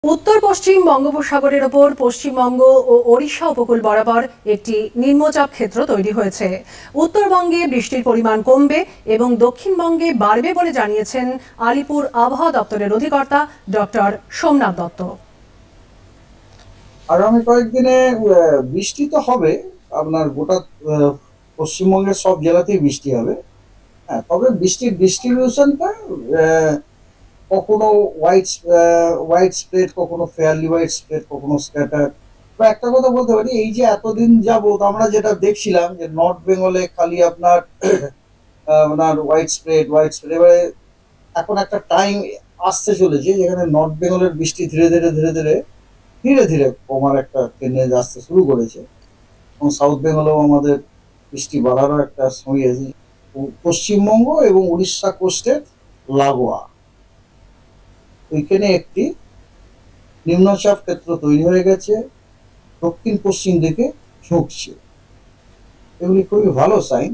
উত্তর পশ্চিম বঙ্গোপসাগরের ওপর পশ্চিমবঙ্গ ও ওড়িশা উপকূল বরাবর একটি নিম্নচাপ ক্ষেত্র তৈরি হয়েছে। উত্তরবঙ্গে বৃষ্টির পরিমাণ কমবে এবং দক্ষিণবঙ্গে বাড়বে বলে জানিয়েছেন আলিপুর আবহাওয়া দপ্তরের অধিকর্তা ডক্টর সোমনাথ দত্ত। আগামী কয়েকদিনে বৃষ্টি তো হবে, আপনার গোটা পশ্চিমবঙ্গের সব জেলাতেই বৃষ্টি হবে। হ্যাঁ, তবে বৃষ্টির ডিস্ট্রিবিউশনটা কখনো হোয়াইট হোয়াইট স্প্রেড, কখনো ফেয়ারলি হোয়াইট স্প্রেড, কখনো স্ক্যাটার। তো একটা কথা বলতে পারি, এই যে এতদিন যাবত আমরা যেটা দেখছিলাম যে নর্থ বেঙ্গলে খালি আপনার আপনার হোয়াইট স্প্রেড এবারে এখন একটা টাইম আসতে চলেছে যেখানে নর্থ বেঙ্গলের বৃষ্টি ধীরে ধীরে কমার একটা টেন্ডেন্স আসতে শুরু করেছে এবং সাউথ বেঙ্গলেও আমাদের বৃষ্টি বাড়ারও একটা সময় আছে। পশ্চিমবঙ্গ এবং উড়িষ্যা কোস্টের লাগোয়া ওইখানে একটি নিম্নচাপ ক্ষেত্র তৈরি হয়ে গেছে, দক্ষিণ পশ্চিম দিকে ঝুঁকছে। এগুলি খুবই ভালো সাইন।